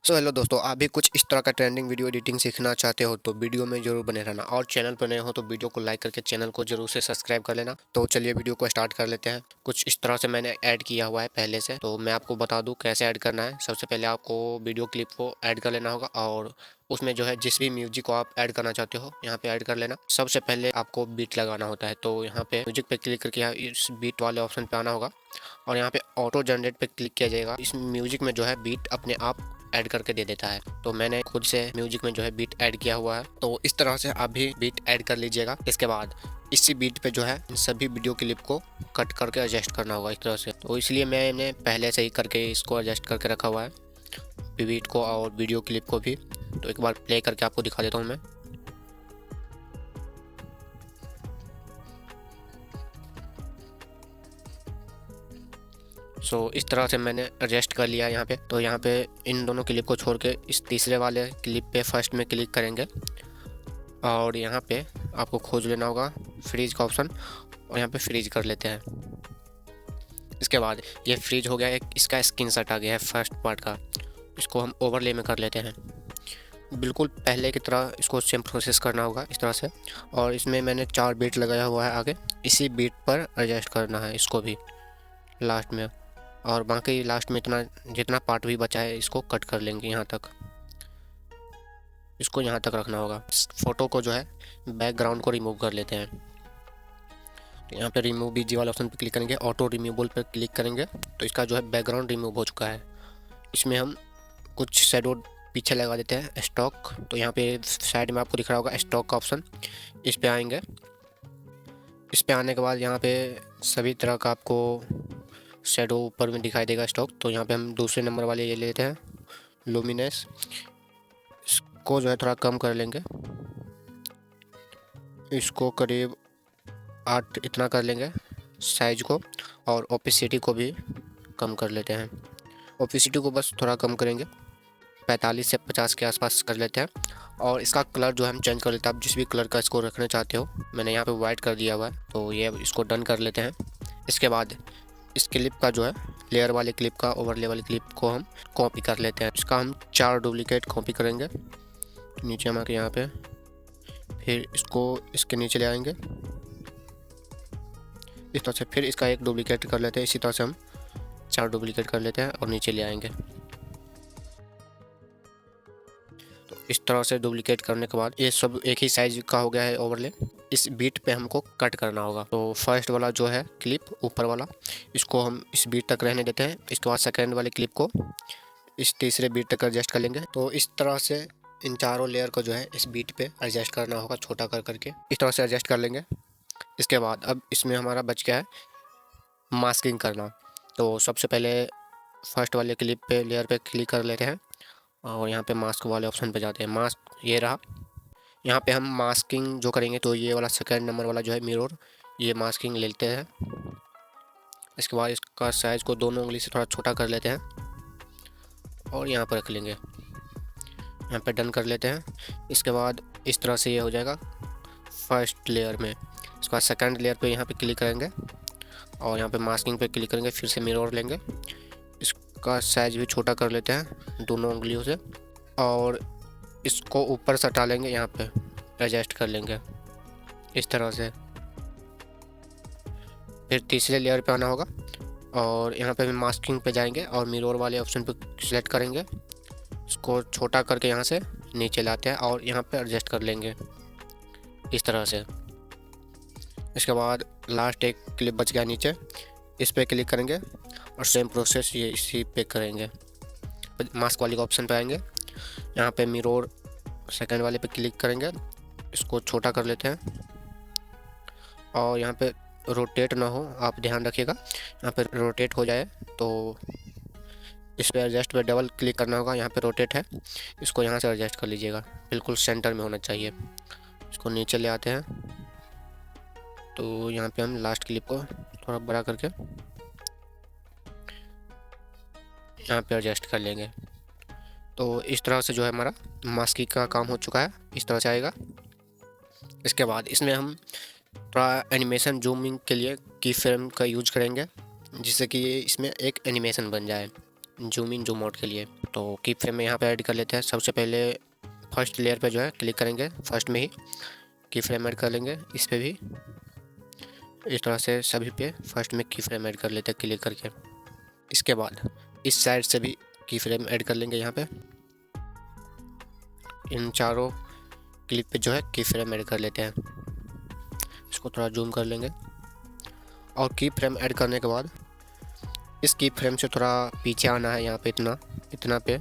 So hello दोस्तों, आप भी कुछ इस तरह का ट्रेंडिंग वीडियो एडिटिंग सीखना चाहते हो तो वीडियो में जरूर बने रहना, और चैनल पर नए हो तो वीडियो को लाइक करके चैनल को जरूर से सब्सक्राइब कर लेना। तो चलिए वीडियो को स्टार्ट कर लेते हैं। कुछ इस तरह से मैंने ऐड किया हुआ है पहले से, तो मैं आपको बता दूं कैसे ऐड करना है। सबसे पहले आपको वीडियो क्लिप को ऐड कर लेना होगा और उसमें जो है जिस भी म्यूजिक को आप ऐड करना चाहते हो यहाँ पे ऐड कर लेना। सबसे पहले आपको बीट लगाना होता है, तो यहाँ पे म्यूजिक पे क्लिक करके यहाँ इस बीट वाले ऑप्शन पे आना होगा और यहाँ पे ऑटो जनरेट पे क्लिक किया जाएगा। इस म्यूजिक में जो है बीट अपने आप ऐड करके दे देता है, तो मैंने खुद से म्यूजिक में जो है बीट ऐड किया हुआ है। तो इस तरह से आप भी बीट ऐड कर लीजिएगा। इसके बाद इसी बीट पे जो है सभी वीडियो क्लिप को कट करके एडजस्ट करना होगा इस तरह से। तो इसलिए मैंने पहले से ही करके इसको एडजस्ट करके रखा हुआ है, बीट को और वीडियो क्लिप को भी। तो एक बार प्ले करके आपको दिखा देता हूँ मैं। इस तरह से मैंने एडजस्ट कर लिया यहाँ पे। तो यहाँ पे इन दोनों क्लिप को छोड़ के इस तीसरे वाले क्लिप पे फर्स्ट में क्लिक करेंगे और यहाँ पे आपको खोज लेना होगा फ्रीज का ऑप्शन और यहाँ पे फ्रीज कर लेते हैं। इसके बाद ये फ्रीज हो गया, एक इसका स्क्रीनशॉट आ गया है फर्स्ट पार्ट का। इसको हम ओवरले में कर लेते हैं, बिल्कुल पहले की तरह इसको सेम प्रोसेस करना होगा इस तरह से। और इसमें मैंने 4 बीट लगाया हुआ है आगे, इसी बीट पर एडजस्ट करना है इसको भी लास्ट में। और बाकी लास्ट में इतना जितना पार्ट भी बचा है इसको कट कर लेंगे यहाँ तक, इसको यहाँ तक रखना होगा। फोटो को जो है बैकग्राउंड को रिमूव कर लेते हैं। तो यहाँ पे रिमूव बीजी वाले ऑप्शन पे क्लिक करेंगे, ऑटो रिमूवल पे क्लिक करेंगे तो इसका जो है बैकग्राउंड रिमूव हो चुका है। इसमें हम कुछ शैडो पीछे लगा देते हैं स्टॉक। तो यहाँ पे साइड में आपको दिख रहा होगा स्टॉक का ऑप्शन, इस पे आएंगे। इस पे आने के बाद यहाँ पे सभी तरह का आपको शैडो ऊपर में दिखाई देगा स्टॉक। तो यहाँ पे हम दूसरे नंबर वाले ये लेते हैं लुमिनेस, इसको जो है थोड़ा कम कर लेंगे, इसको करीब 8 इतना कर लेंगे साइज को। और ओपेसिटी को भी कम कर लेते हैं, ओपेसिटी को बस थोड़ा कम करेंगे, 45 से 50 के आसपास कर लेते हैं। और इसका कलर जो है हम चेंज कर लेते हैं, आप जिस भी कलर का इसको रखना चाहते हो। मैंने यहाँ पे वाइट कर दिया हुआ है, तो ये इसको डन कर लेते हैं। इसके बाद इस क्लिप का जो है लेयर वाले क्लिप का ओवरले वाले क्लिप को हम कॉपी कर लेते हैं। इसका हम 4 डुप्लीकेट कॉपी करेंगे नीचे हम आके यहाँ पे, फिर इसको इसके नीचे ले आएंगे इस तरह से। फिर इसका एक डुप्लीकेट कर लेते हैं, इसी तरह से हम 4 डुप्लीकेट कर लेते हैं और नीचे ले आएंगे। तो इस तरह से डुप्लीकेट करने के बाद ये सब एक ही साइज का हो गया है ओवरले। इस बीट पे हमको कट करना होगा। तो फर्स्ट वाला जो है क्लिप ऊपर वाला, इसको हम इस बीट तक रहने देते हैं। इसके बाद सेकेंड वाले क्लिप को इस तीसरे बीट तक एडजस्ट कर लेंगे। तो इस तरह से इन चारों लेयर को जो है इस बीट पे एडजस्ट करना होगा, छोटा कर करके इस तरह से एडजस्ट कर लेंगे। इसके बाद अब इसमें हमारा बच गया है मास्किंग करना। तो सबसे पहले फर्स्ट वाले क्लिप पे लेयर पे क्लिक कर लेते हैं और यहाँ पे मास्क वाले ऑप्शन पे जाते हैं। मास्क ये रहा, यहाँ पे हम मास्किंग जो करेंगे तो ये वाला सेकेंड नंबर वाला जो है मिरर, ये मास्किंग ले लेते हैं। इसके बाद इसका साइज़ को दोनों उंगली से थोड़ा छोटा कर लेते हैं और यहाँ पर रख लेंगे, यहाँ पे डन कर लेते हैं। इसके बाद इस तरह से ये हो जाएगा फर्स्ट लेयर में। इसके बाद सेकेंड लेयर पे यहाँ पे क्लिक करेंगे और यहाँ पे मास्किंग पे क्लिक करेंगे, फिर से मिरर लेंगे, इसका साइज़ भी छोटा कर लेते हैं दोनों उंगलियों से और इसको ऊपर से हटा लेंगे, यहाँ पे एडजस्ट कर लेंगे इस तरह से। फिर तीसरे लेयर पे आना होगा और यहाँ पे मास्किंग पे जाएंगे और मिरर वाले ऑप्शन पे सिलेक्ट करेंगे, इसको छोटा करके यहाँ से नीचे लाते हैं और यहाँ पे एडजस्ट कर लेंगे इस तरह से। इसके बाद लास्ट एक क्लिप बच गया नीचे, इस पे क्लिक करेंगे और सेम प्रोसेस ये इसी पे करेंगे। मास्क वाली का ऑप्शन पे आएंगे, यहाँ पे मिरर सेकंड वाले पे क्लिक करेंगे, इसको छोटा कर लेते हैं और यहाँ पे रोटेट ना हो, आप ध्यान रखिएगा, यहाँ पे रोटेट हो जाए तो इस पे एडजस्ट पे डबल क्लिक करना होगा। यहाँ पे रोटेट है, इसको यहाँ से एडजस्ट कर लीजिएगा, बिल्कुल सेंटर में होना चाहिए। इसको नीचे ले आते हैं, तो यहाँ पे हम लास्ट क्लिप को थोड़ा बड़ा करके यहाँ पे एडजस्ट कर लेंगे। तो इस तरह से जो है हमारा मास्किंग का काम हो चुका है, इस तरह से आएगा। इसके बाद इसमें हम थोड़ा एनिमेशन जूमिंग के लिए की फ्रेम का यूज करेंगे, जिससे कि इसमें एक एनिमेशन बन जाए। जूम इन जूम आउट के लिए। तो की फ्रेम में यहाँ पे ऐड कर लेते हैं। सबसे पहले फर्स्ट लेयर पे जो है क्लिक करेंगे, फर्स्ट में ही की फ्रेम ऐड कर लेंगे। इस पे भी इस तरह से सभी पे फर्स्ट में की फ्रेम ऐड कर लेते हैं क्लिक करके। इसके बाद इस साइड से भी की फ्रेम ऐड कर लेंगे। यहाँ पे इन चारों क्लिप पे जो है की फ्रेम ऐड कर लेते हैं। इसको थोड़ा जूम कर लेंगे और की फ्रेम ऐड करने के बाद इस की फ्रेम से थोड़ा पीछे आना है, यहाँ पे इतना पे,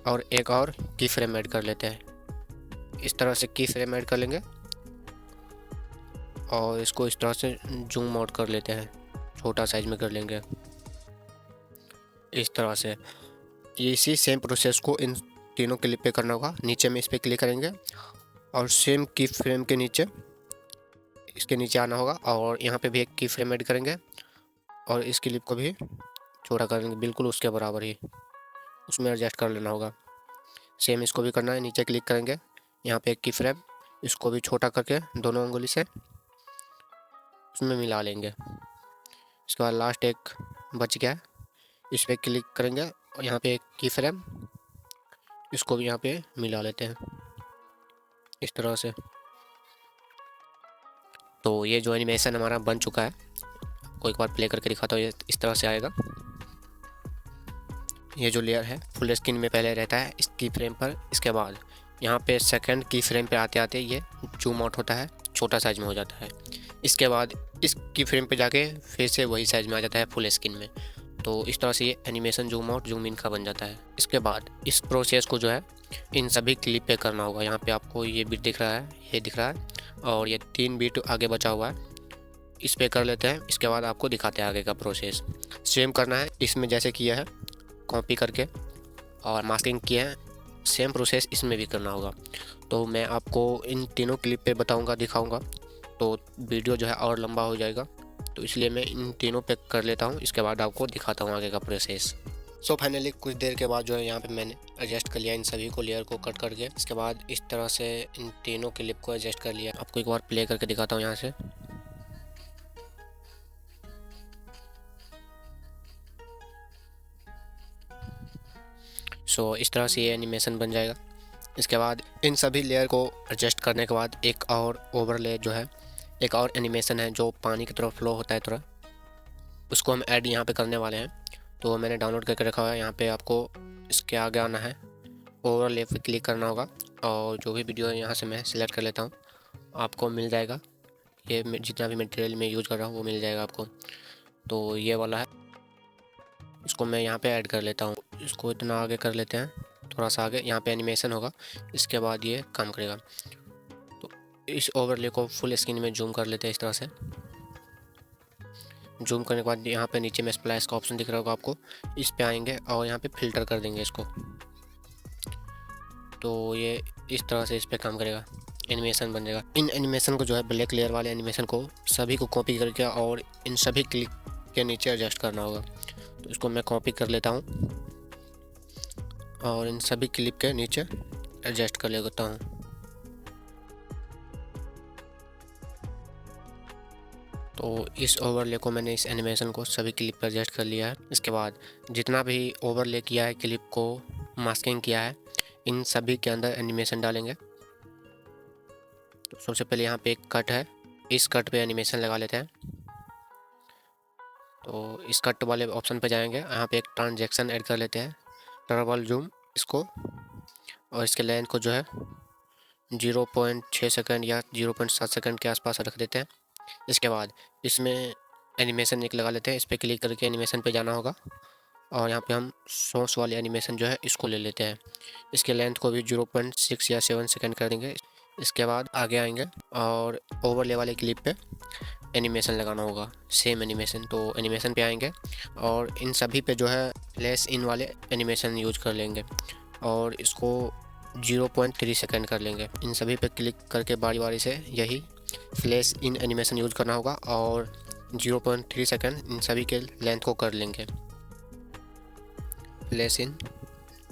और एक और की फ्रेम ऐड कर लेते हैं। इस तरह से की फ्रेम ऐड कर लेंगे और इसको इस तरह से जूम आउट कर लेते हैं, छोटा साइज में कर लेंगे इस तरह से। इसी सेम प्रोसेस को इन तीनों क्लिप पे करना होगा। नीचे में इस पर क्लिक करेंगे और सेम की फ्रेम के नीचे इसके नीचे आना होगा और यहाँ पे भी एक की फ्रेम ऐड करेंगे और इस क्लिप को भी छोटा करेंगे बिल्कुल उसके बराबर ही, उसमें एडजस्ट कर लेना होगा। सेम इसको भी करना है। नीचे क्लिक करेंगे, यहाँ पे एक की फ्रेम, इसको भी छोटा करके दोनों उंगली से उसमें मिला लेंगे। इसके बाद लास्ट एक बच गया है, इस पर क्लिक करेंगे और यहाँ पे एक की फ्रेम, इसको भी यहाँ पे मिला लेते हैं इस तरह से। तो ये जो एनिमेशन हमारा बन चुका है, को एक बार प्ले करके दिखाता हूँ। ये इस तरह से आएगा। ये जो लेयर है फुल स्क्रीन में पहले रहता है इस की फ्रेम पर। इसके बाद यहाँ पे सेकंड की फ्रेम पे आते आते ये जूम आउट होता है, छोटा साइज में हो जाता है। इसके बाद इस की फ्रेम पे जाके फिर से वही साइज में आ जाता है फुल स्क्रीन में। तो इस तरह से ये animation zoom out zoom in का बन जाता है। इसके बाद इस प्रोसेस को जो है इन सभी क्लिप पे करना होगा। यहाँ पे आपको ये बीट दिख रहा है, ये दिख रहा है, और ये 3 बीट आगे बचा हुआ है, इस पे कर लेते हैं। इसके बाद आपको दिखाते हैं आगे का प्रोसेस। सेम करना है इसमें जैसे किया है, कॉपी करके और मास्किंग किया है, सेम प्रोसेस इसमें भी करना होगा। तो मैं आपको इन तीनों क्लिप पे बताऊंगा, दिखाऊंगा, तो वीडियो जो है और लंबा हो जाएगा, तो इसलिए मैं इन तीनों पे कर लेता हूँ। इसके बाद आपको दिखाता हूँ आगे का प्रोसेस। सो फाइनली कुछ देर के बाद जो है यहाँ पे मैंने एडजस्ट कर लिया इन सभी को, लेयर को कट करके। इसके बाद इस तरह से इन तीनों क्लिप को एडजस्ट कर लिया। आपको एक बार प्ले करके दिखाता हूँ यहाँ से। सो इस तरह से ये एनिमेशन बन जाएगा। इसके बाद इन सभी लेयर को एडजस्ट करने के बाद एक और ओवरले जो है, एक और एनिमेशन है जो पानी की तरफ फ्लो होता है थोड़ा, उसको हम ऐड यहाँ पे करने वाले हैं। तो मैंने डाउनलोड करके रखा हुआ है। यहाँ पे आपको इसके आगे आना है, ओवरले पे क्लिक करना होगा और जो भी वीडियो है यहाँ से मैं सिलेक्ट कर लेता हूँ, आपको मिल जाएगा। ये जितना भी मटेरियल में यूज़ कर रहा हूँ वो मिल जाएगा आपको। तो ये वाला है, इसको मैं यहाँ पे ऐड कर लेता हूँ। इसको इतना आगे कर लेते हैं, थोड़ा सा आगे, यहाँ पे एनिमेशन होगा, इसके बाद ये काम करेगा। तो इस ओवरले को फुल स्क्रीन में जूम कर लेते हैं इस तरह से। जूम करने के बाद यहाँ पे नीचे में स्प्लैश का ऑप्शन दिख रहा होगा आपको, इस पे आएंगे और यहाँ पे फिल्टर कर देंगे इसको। तो ये इस तरह से इस पे काम करेगा, एनिमेशन बन जाएगा। इन एनिमेशन को जो है ब्लैक लेयर वाले एनिमेशन को सभी को कॉपी करके और इन सभी क्लिप के नीचे एडजस्ट करना होगा। तो इसको मैं कॉपी कर लेता हूँ और इन सभी क्लिप के नीचे एडजस्ट कर लेता हूँ। तो इस ओवरले को मैंने इस एनिमेशन को सभी क्लिप पर एडजस्ट कर लिया है। इसके बाद जितना भी ओवरले किया है, क्लिप को मास्किंग किया है, इन सभी के अंदर एनिमेशन डालेंगे। तो सबसे पहले यहाँ पे एक कट है, इस कट पे एनिमेशन लगा लेते हैं। तो इस कट वाले ऑप्शन पे जाएंगे, यहाँ पे एक ट्रांजैक्शन ऐड कर लेते हैं, टर्बल जूम इसको, और इसके लेंथ को जो है 0.6 सेकंड या 0.7 सेकंड के आसपास रख देते हैं। इसके बाद इसमें एनिमेशन एक लगा लेते हैं, इस पर क्लिक करके एनिमेशन पे जाना होगा और यहाँ पे हम सॉस वाले एनिमेशन जो है इसको ले लेते हैं। इसके लेंथ को भी 0.6 या 7 सेकंड कर देंगे। इसके बाद आगे आएंगे और ओवरले वाले क्लिप पे एनिमेशन लगाना होगा, सेम एनिमेशन। तो एनिमेशन पे आएंगे और इन सभी पे जो है लेस इन वाले एनिमेशन यूज कर लेंगे और इसको 0.3 सेकंड कर लेंगे। इन सभी पे क्लिक करके बारी बारी से यही फ्लैश इन एनिमेशन यूज करना होगा और 0.3 सेकंड इन सभी के लेंथ को कर लेंगे। फ्लैश इन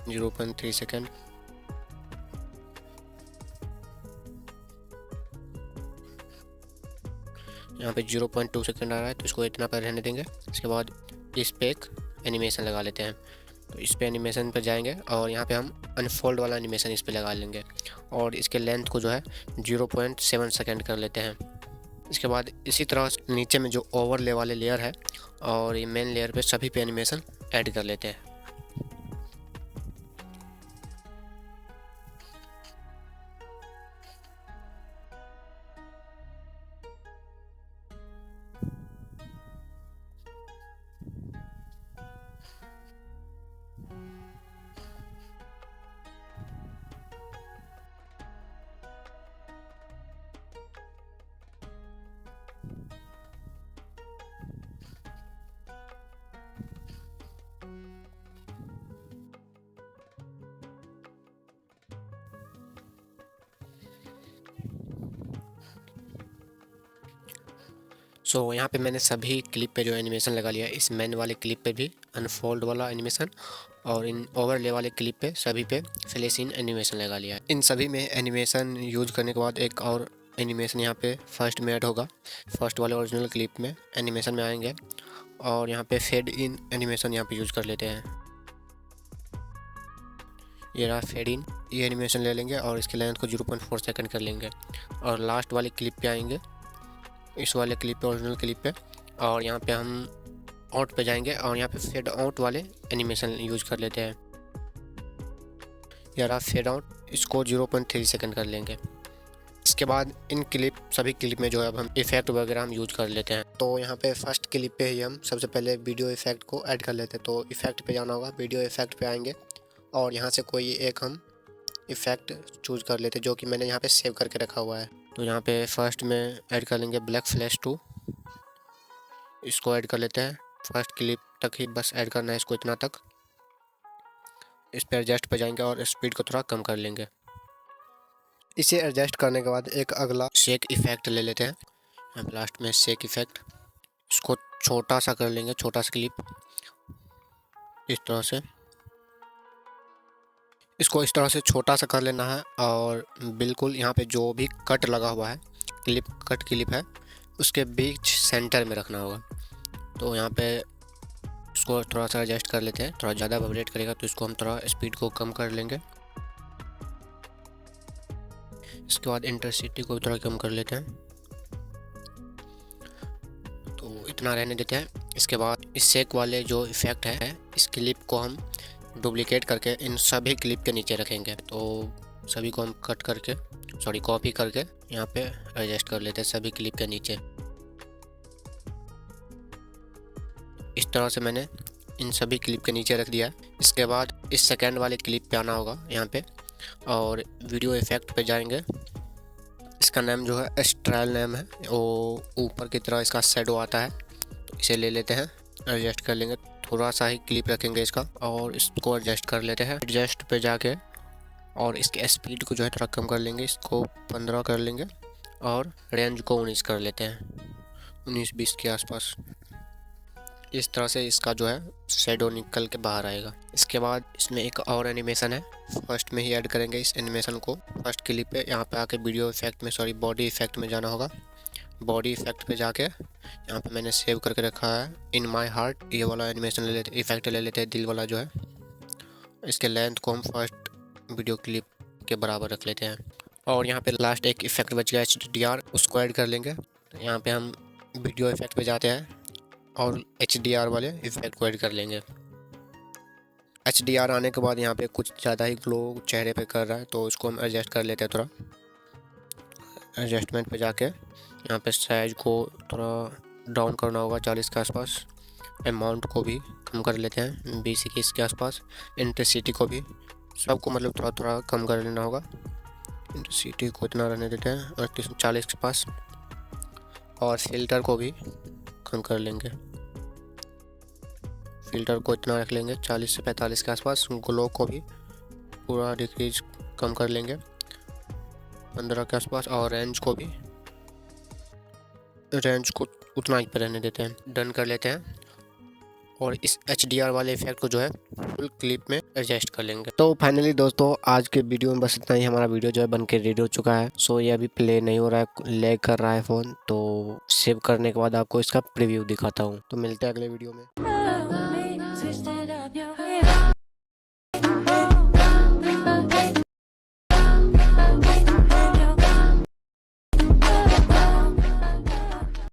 0.3 सेकंड, यहाँ पे 0.2 सेकंड आ रहा है तो इसको इतना पर रहने देंगे। इसके बाद इस पे एक एनिमेशन लगा लेते हैं। तो इस पे एनिमेशन पर जाएंगे और यहाँ पे हम अनफोल्ड वाला एनिमेशन इस पे लगा लेंगे और इसके लेंथ को जो है 0.7 सेकेंड कर लेते हैं। इसके बाद इसी तरह नीचे में जो ओवरले वाले लेयर है और ये मेन लेयर पे सभी पे एनिमेशन ऐड कर लेते हैं। सो यहाँ पे मैंने सभी क्लिप पे जो एनिमेशन लगा लिया, इस मेन वाले क्लिप पे भी अनफोल्ड वाला एनिमेशन और इन ओवरले वाले क्लिप पे सभी पे फ्लैश इन एनिमेशन लगा लिया है। इन सभी में एनिमेशन यूज करने के बाद एक और एनिमेशन यहाँ पे फर्स्ट में ऐड होगा। फर्स्ट वाले ओरिजिनल क्लिप में एनिमेशन में आएंगे और यहाँ पे फेड इन एनिमेशन यहाँ पे यूज कर लेते हैं। ये रहा फेड इन, ये एनिमेशन ले लेंगे और इसके लेंथ को 0.4 सेकंड कर लेंगे और लास्ट वाले क्लिप पे आएंगे, इस वाले क्लिप पे, ओरिजिनल क्लिप पे, और यहाँ पे हम आउट पे जाएंगे और यहाँ पे फेड आउट वाले एनिमेशन यूज कर लेते हैं। यार फेड आउट, इसको 0.3 सेकंड कर लेंगे। इसके बाद इन सभी क्लिप में जो है अब हम इफेक्ट वगैरह हम यूज कर लेते हैं। तो यहाँ पे फर्स्ट क्लिप पे ही हम सबसे पहले वीडियो इफेक्ट को ऐड कर लेते हैं। तो इफेक्ट पे जाना होगा, वीडियो इफेक्ट पे आएंगे और यहाँ से कोई एक हम इफेक्ट चूज कर लेते हैं जो कि मैंने यहाँ पे सेव करके रखा हुआ है। तो यहाँ पे फर्स्ट में ऐड कर लेंगे ब्लैक फ्लैश 2, इसको ऐड कर लेते हैं। फर्स्ट क्लिप तक ही बस ऐड करना है इसको, इतना तक। इस पर एडजस्ट पे जाएंगे और स्पीड को थोड़ा कम कर लेंगे। इसे एडजस्ट करने के बाद एक अगला शेक इफेक्ट ले लेते हैं। लास्ट में शेक इफेक्ट, इसको छोटा सा कर लेंगे, छोटा सा क्लिप इस तरह से, इसको इस तरह से छोटा सा कर लेना है और बिल्कुल यहाँ पे जो भी कट लगा हुआ है, कट क्लिप है, उसके बीच सेंटर में रखना होगा। तो यहाँ पे इसको थोड़ा सा एडजस्ट कर लेते हैं। थोड़ा ज़्यादा वाइब्रेट करेगा तो इसको हम थोड़ा स्पीड को कम कर लेंगे। इसके बाद इंटेंसिटी को थोड़ा कम कर लेते हैं, तो इतना रहने देते हैं। इसके बाद इस शेक वाले जो इफेक्ट है, इस क्लिप को हम डुप्लीकेट करके इन सभी क्लिप के नीचे रखेंगे। तो सभी को हम कॉपी करके यहाँ पे एडजस्ट कर लेते हैं सभी क्लिप के नीचे। इस तरह से मैंने इन सभी क्लिप के नीचे रख दिया। इसके बाद इस सेकंड वाले क्लिप पे आना होगा यहाँ पे और वीडियो इफेक्ट पे जाएंगे। इसका नाम जो है एस्ट्रल नेम है, वो ऊपर की तरह इसका शेडो आता है, तो इसे ले लेते हैं, एडजस्ट कर लेंगे। थोड़ा सा ही क्लिप रखेंगे इसका और इसको एडजस्ट कर लेते हैं। एडजस्ट पे जाके और इसके स्पीड को जो है थोड़ा कम कर लेंगे, इसको 15 कर लेंगे और रेंज को 19 कर लेते हैं, 19-20 के आसपास। इस तरह से इसका जो है शेडो निकल के बाहर आएगा। इसके बाद इसमें एक और एनिमेशन है, फर्स्ट में ही ऐड करेंगे इस एनिमेशन को। फर्स्ट क्लिप पे यहाँ पे आके वीडियो इफेक्ट में, बॉडी इफेक्ट में जाना होगा। बॉडी इफेक्ट पे जाके यहाँ पे मैंने सेव करके रखा है इन माई हार्ट, ये वाला एनिमेशन ले लेते, इफेक्ट ले लेते हैं, दिल वाला जो है। इसके लेंथ को हम फर्स्ट वीडियो क्लिप के बराबर रख लेते हैं और यहाँ पे लास्ट एक इफेक्ट बच गया HDR, उसको ऐड कर लेंगे। यहाँ पे हम वीडियो इफेक्ट पे जाते हैं और HDR वाले इफेक्ट को ऐड कर लेंगे। HDR आने के बाद यहाँ पे कुछ ज़्यादा ही ग्लो चेहरे पे कर रहा है, तो इसको हम एडजस्ट कर लेते हैं। थोड़ा एडजस्टमेंट पे जाके यहाँ पे साइज को थोड़ा डाउन करना होगा 40 के आसपास। अमाउंट को भी कम कर लेते हैं 20-21 के आसपास। इंटेंसिटी को भी, सबको मतलब थोड़ा थोड़ा कम कर लेना होगा। इंटेंसिटी को इतना रहने देते हैं 38-40 के पास और फिल्टर को भी कम कर लेंगे। फिल्टर को इतना रख लेंगे 40 से 45 के आसपास। ग्लो को भी पूरा डिक्रीज कम कर लेंगे 15 के आसपास और रेंज को उतना ही पर रहने देते हैं। डन कर लेते हैं और इस HDR वाले इफेक्ट को जो है फुल क्लिप में एडजस्ट कर लेंगे। तो फाइनली दोस्तों आज के वीडियो में बस इतना ही। हमारा वीडियो जो है बन के रेडी हो चुका है। सो ये अभी प्ले नहीं हो रहा है, लैग कर रहा है फ़ोन। तो सेव करने के बाद आपको इसका प्रीव्यू दिखाता हूँ। तो मिलते हैं अगले वीडियो में।